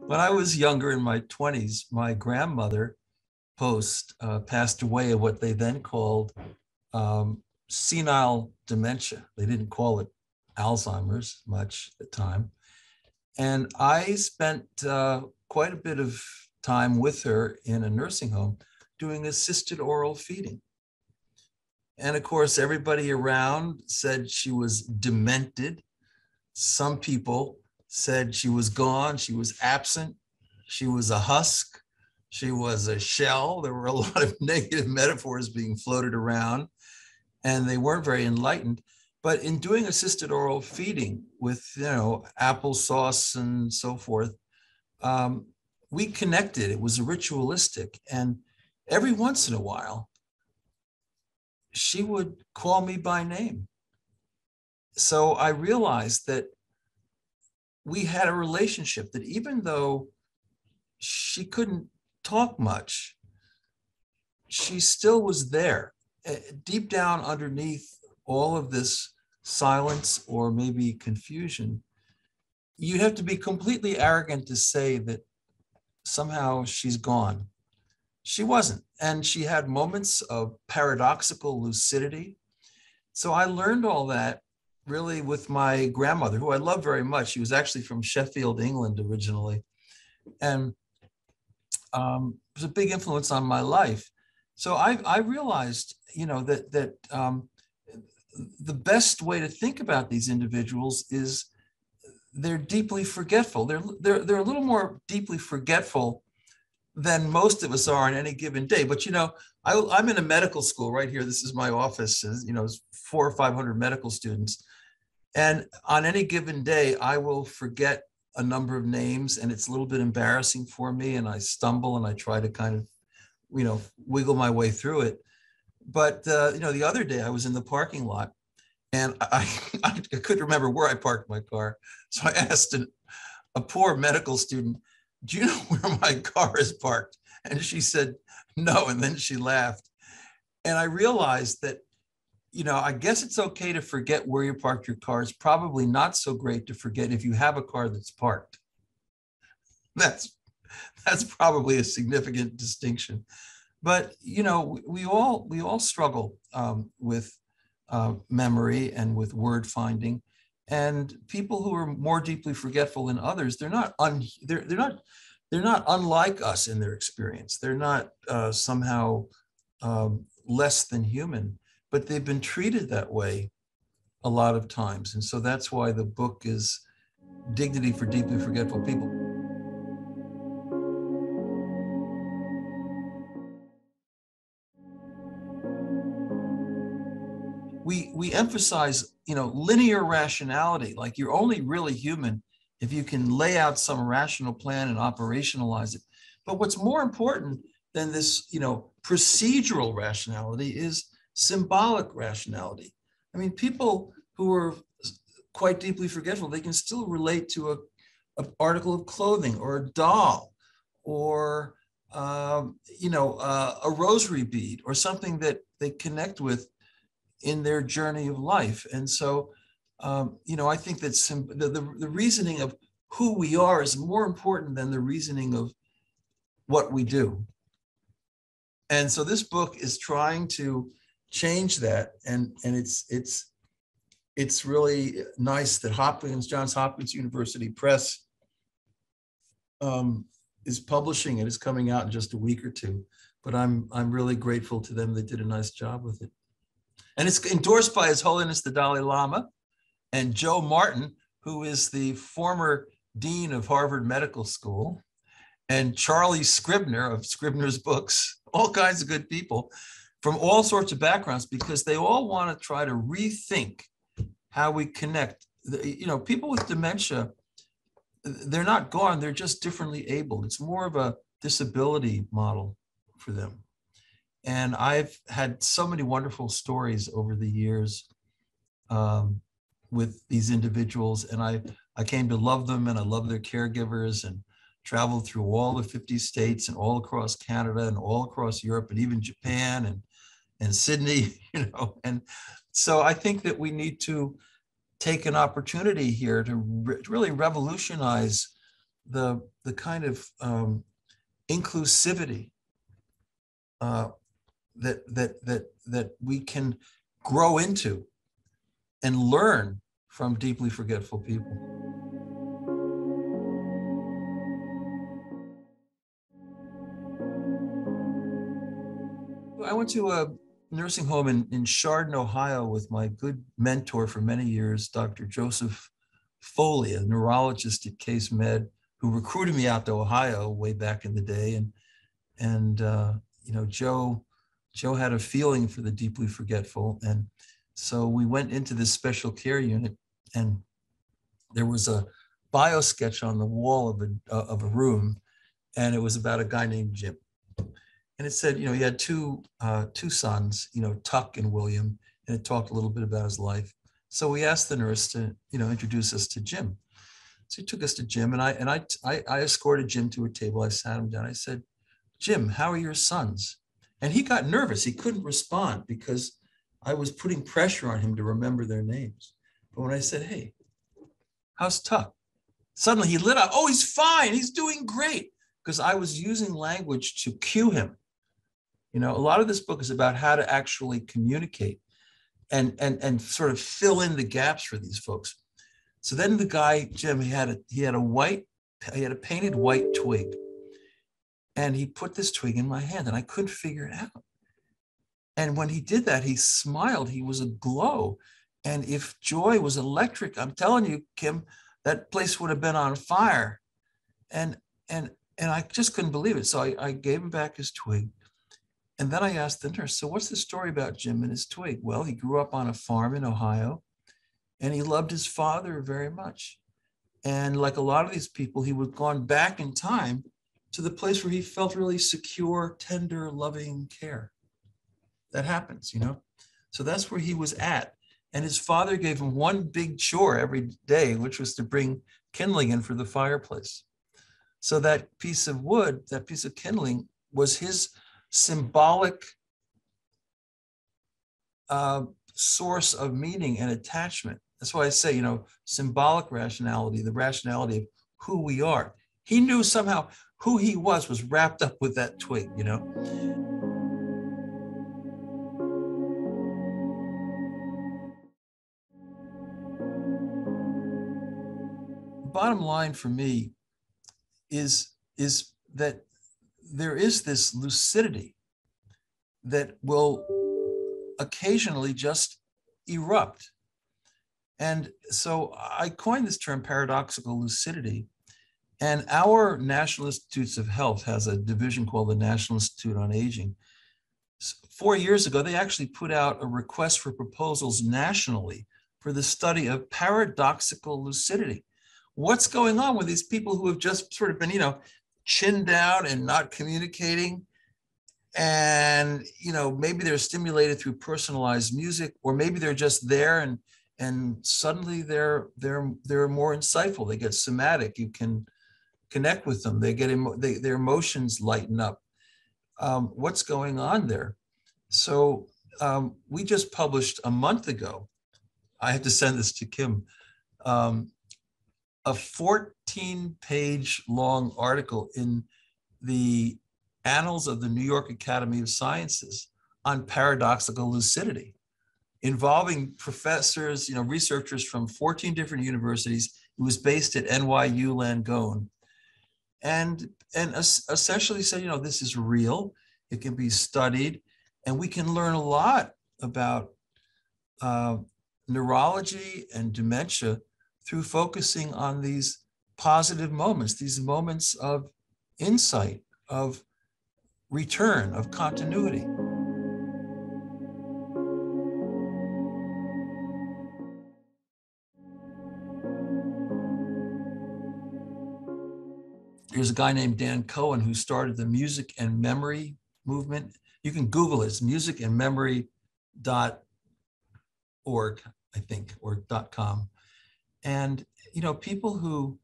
When I was younger in my 20s, my grandmother passed away of what they then called senile dementia. They didn't call it Alzheimer's much at the time. And I spent quite a bit of time with her in a nursing home doing assisted oral feeding. And of course, everybody around said she was demented. Some people said she was gone, she was absent, she was a husk, she was a shell. There were a lot of negative metaphors being floated around, and they weren't very enlightened. But in doing assisted oral feeding with, applesauce and so forth, we connected. It was ritualistic. And every once in a while, she would call me by name. So I realized that we had a relationship that even though she couldn't talk much, she still was there. Deep down underneath all of this silence or maybe confusion, you'd have to be completely arrogant to say that somehow she's gone. She wasn't. And she had moments of paradoxical lucidity. So I learned all that really with my grandmother, who I love very much. She was actually from Sheffield, England originally. And it was a big influence on my life. So I realized, that the best way to think about these individuals is they're deeply forgetful. They're a little more deeply forgetful than most of us are on any given day. But I'm in a medical school right here. This is my office. It's 400 or 500 medical students, and on any given day, I will forget a number of names, and it's a little bit embarrassing for me, and I stumble and I try to kind of, wiggle my way through it. But the other day I was in the parking lot, and I couldn't remember where I parked my car, so I asked a poor medical student, "Do you know where my car is parked?" And she said, "No," and then she laughed. And I realized that, I guess it's okay to forget where you parked your car. It's probably not so great to forget if you have a car that's parked. That's probably a significant distinction. But we all struggle with memory and with word finding. And people who are more deeply forgetful than others, they're not unlike us in their experience. They're not somehow less than human, but they've been treated that way a lot of times. And so that's why the book is Dignity for Deeply Forgetful People. We emphasize, linear rationality, like you're only really human if you can lay out some rational plan and operationalize it. But what's more important than this, procedural rationality is symbolic rationality. I mean, people who are quite deeply forgetful, they can still relate to an article of clothing or a doll or, a rosary bead or something that they connect with in their journey of life. And so, I think that the reasoning of who we are is more important than the reasoning of what we do. And so this book is trying to change that. And it's really nice that Johns Hopkins University Press is publishing it. It's coming out in just a week or two. But I'm really grateful to them. They did a nice job with it. And it's endorsed by His Holiness the Dalai Lama and Joe Martin, who is the former dean of Harvard Medical School, and Charlie Scribner of Scribner's Books, all kinds of good people from all sorts of backgrounds, because they all want to try to rethink how we connect. People with dementia, they're not gone, they're just differently abled. It's more of a disability model for them. And I've had so many wonderful stories over the years with these individuals, and I came to love them, and I love their caregivers, and traveled through all the 50 states and all across Canada and all across Europe and even Japan and Sydney, And so I think that we need to take an opportunity here to really revolutionize the kind of inclusivity that we can grow into and learn from deeply forgetful people. I went to a nursing home in Chardon, Ohio, with my good mentor for many years, Dr. Joseph Foley, a neurologist at Case Med, who recruited me out to Ohio way back in the day. And Joe had a feeling for the deeply forgetful. And so we went into this special care unit, and there was a bio sketch on the wall of a room, and it was about a guy named Jim. And it said, he had two sons, Tuck and William, and it talked a little bit about his life. So we asked the nurse to, introduce us to Jim. So he took us to Jim, and I escorted Jim to a table. I sat him down. I said, Jim, how are your sons? And he got nervous. He couldn't respond because I was putting pressure on him to remember their names. But when I said, hey, how's Tuck? Suddenly he lit up. Oh, he's fine. He's doing great. Because I was using language to cue him. A lot of this book is about how to actually communicate and sort of fill in the gaps for these folks. So then the guy, Jim, he had a painted white twig. And he put this twig in my hand, and I couldn't figure it out. And when he did that, he smiled. He was aglow. And if joy was electric, I'm telling you, Kim, that place would have been on fire. And I just couldn't believe it. So I gave him back his twig. And then I asked the nurse, so what's the story about Jim and his twig? Well, he grew up on a farm in Ohio, and he loved his father very much. And like a lot of these people, he would gone back in time to the place where he felt really secure, tender, loving care. That happens, So that's where he was at. And his father gave him one big chore every day, which was to bring kindling in for the fireplace. So that piece of wood, that piece of kindling, was his symbolic source of meaning and attachment. That's why I say, symbolic rationality, the rationality of who we are. He knew somehow who he was wrapped up with that twig, The bottom line for me is that there is this lucidity that will occasionally just erupt. And so I coined this term paradoxical lucidity. And our National Institutes of Health has a division called the National Institute on Aging. 4 years ago, they actually put out a request for proposals nationally for the study of paradoxical lucidity. What's going on with these people who have just sort of been, chinned down and not communicating? And, maybe they're stimulated through personalized music, or maybe they're just there and suddenly they're more insightful. They get somatic. You can connect with them. They get their emotions lighten up. What's going on there? So we just published a month ago. I had to send this to Kim. A 14-page long article in the Annals of the New York Academy of Sciences on paradoxical lucidity, involving professors, researchers from 14 different universities. It was based at NYU Langone, and essentially said, this is real. It can be studied, and we can learn a lot about neurology and dementia through focusing on these positive moments, these moments of insight, of return, of continuity. There's a guy named Dan Cohen who started the music and memory movement. You can Google it. It's musicandmemory.org, I think, or .com. And, people who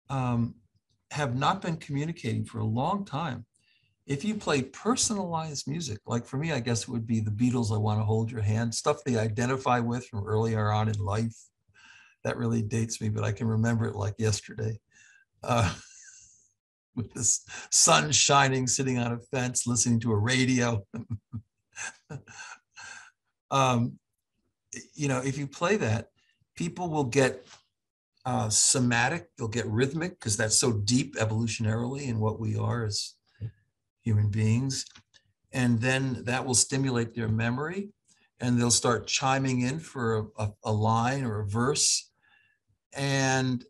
have not been communicating for a long time, if you play personalized music, like for me, I guess it would be the Beatles, I Want to Hold Your Hand, stuff they identify with from earlier on in life. That really dates me, but I can remember it like yesterday. with the sun shining, sitting on a fence, listening to a radio. um, if you play that, people will get somatic, they'll get rhythmic, because that's so deep evolutionarily in what we are as human beings. And then that will stimulate their memory, and they'll start chiming in for a line or a verse. And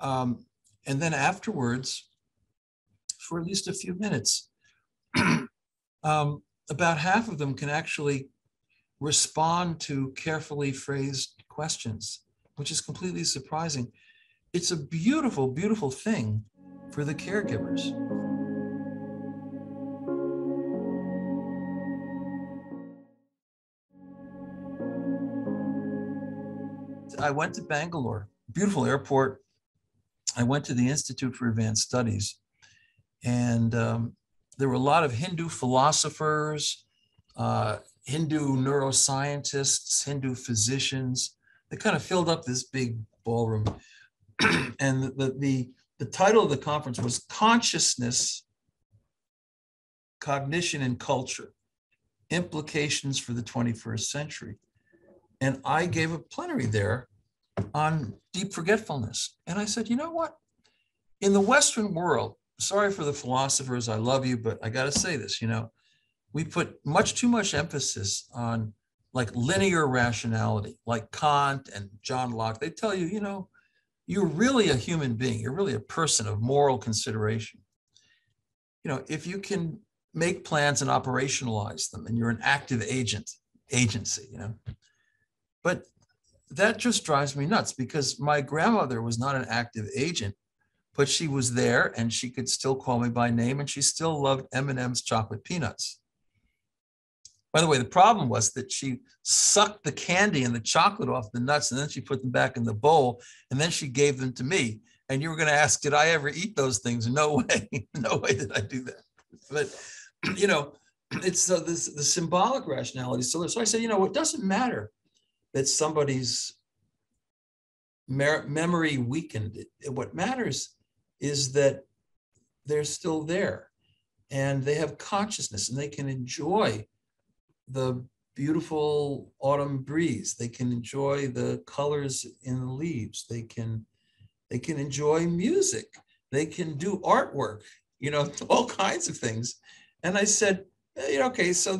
then afterwards, for at least a few minutes, about half of them can actually respond to carefully phrased questions, which is completely surprising. It's a beautiful, beautiful thing for the caregivers. I went to Bangalore, beautiful airport. I went to the Institute for Advanced Studies, and there were a lot of Hindu philosophers, Hindu neuroscientists, Hindu physicians. They kind of filled up this big ballroom. And the title of the conference was Consciousness, Cognition, and Culture, Implications for the 21st Century. And I gave a plenary there on deep forgetfulness. And I said, you know what? In the Western world, sorry for the philosophers, I love you, but I got to say this, we put too much emphasis on like linear rationality, like Kant and John Locke. They tell you, you're really a human being. You're really a person of moral consideration. If you can make plans and operationalize them, and you're an active agency. But that just drives me nuts, because my grandmother was not an active agent, but she was there, and she could still call me by name, and she still loved M&M's chocolate peanuts. By the way, the problem was that she sucked the candy and the chocolate off the nuts, and then she put them back in the bowl, and then she gave them to me. And you were going to ask, did I ever eat those things? No way. No way did I do that. But, it's the symbolic rationality. So I said, it doesn't matter that somebody's memory weakened. What matters is that they're still there, and they have consciousness, and they can enjoy the beautiful autumn breeze. They can enjoy the colors in the leaves. They can enjoy music. They can do artwork, all kinds of things. And I said, okay, so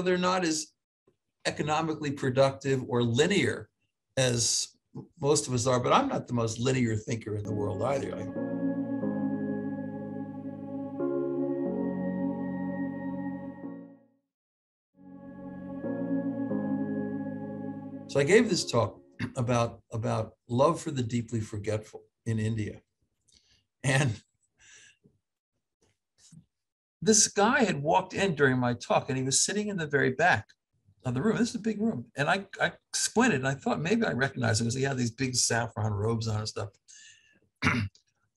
they're not as economically productive or linear as most of us are, but I'm not the most linear thinker in the world either. So I gave this talk about love for the deeply forgetful in India. And this guy had walked in during my talk, and he was sitting in the very back of the room. This is a big room. And I squinted, and I thought maybe I recognized him, because he had these big saffron robes on and stuff.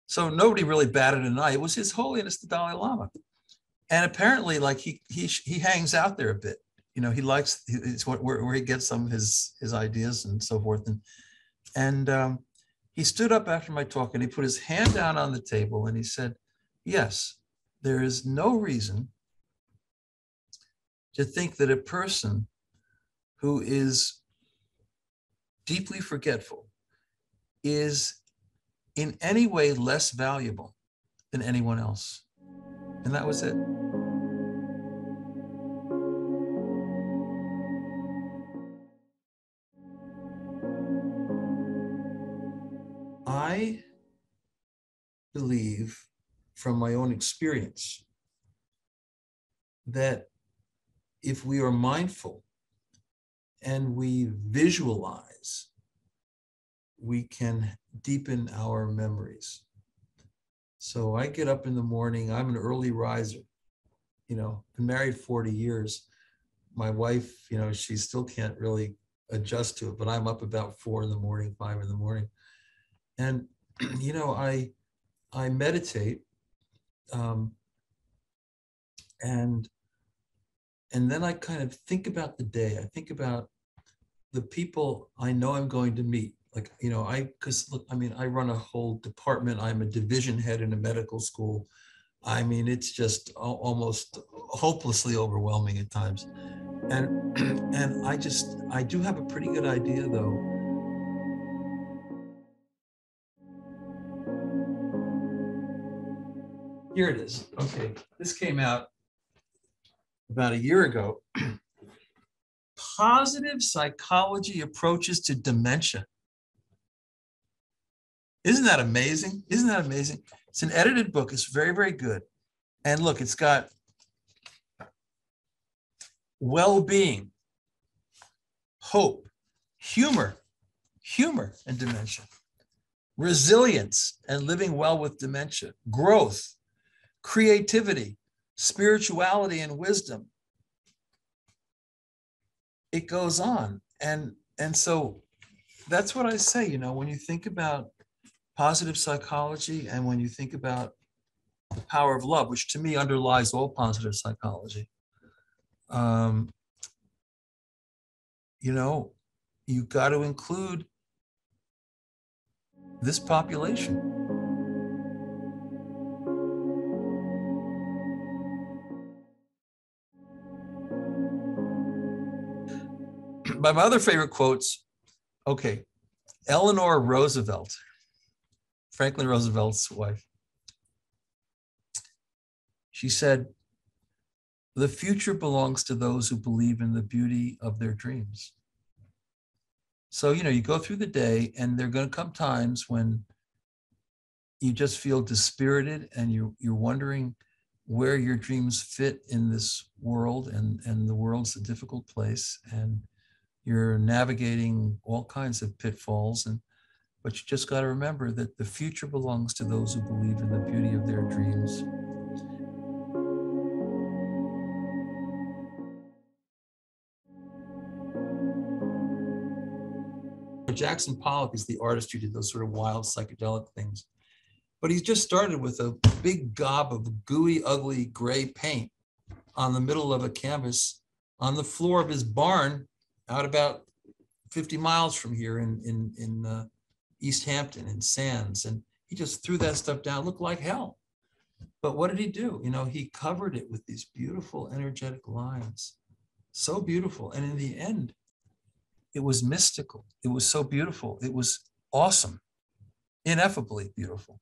So nobody really batted an eye. It was His Holiness the Dalai Lama. And apparently, like, he hangs out there a bit. He likes, it's where he gets some of his ideas and so forth. And he stood up after my talk, and he put his hand down on the table, and he said, yes, there is no reason to think that a person who is deeply forgetful is in any way less valuable than anyone else. And that was it. I believe, from my own experience, that if we are mindful and we visualize, we can deepen our memories. So I get up in the morning. I'm an early riser. Been married 40 years. My wife, she still can't really adjust to it, but I'm up about 4 in the morning, 5 in the morning. And, I meditate, and then I kind of think about the day. I think about the people I know I'm going to meet, Like, because look, I mean, I run a whole department. I'm a division head in a medical school. I mean, it's just almost hopelessly overwhelming at times. And and I do have a pretty good idea though. Here it is. Okay, this came out about a year ago. Positive psychology approaches to dementia. Isn't that amazing? Isn't that amazing? It's an edited book. It's very, very good. And look, it's got well-being, hope, humor and dementia, resilience and living well with dementia, growth, creativity, spirituality and wisdom. It goes on. And so that's what I say, when you think about positive psychology and when you think about the power of love, which to me underlies all positive psychology, you've got to include this population. My other favorite quotes, okay, Eleanor Roosevelt, Franklin Roosevelt's wife. She said, "The future belongs to those who believe in the beauty of their dreams." So, you go through the day and there are going to come times when you just feel dispirited and you're wondering where your dreams fit in this world, and the world's a difficult place, and you're navigating all kinds of pitfalls, but you just got to remember that the future belongs to those who believe in the beauty of their dreams. Jackson Pollock is the artist who did those sort of wild psychedelic things, but he's just started with a big gob of gooey, ugly gray paint on the middle of a canvas on the floor of his barn out about 50 miles from here in East Hampton in Sands. And he just threw that stuff down. It looked like hell. But what did he do? He covered it with these beautiful, energetic lines. So beautiful. And in the end, it was mystical. It was so beautiful. It was awesome, ineffably beautiful.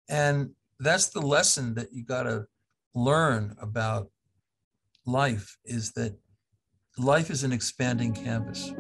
And that's the lesson that you got to learn about life, is that life is an expanding canvas.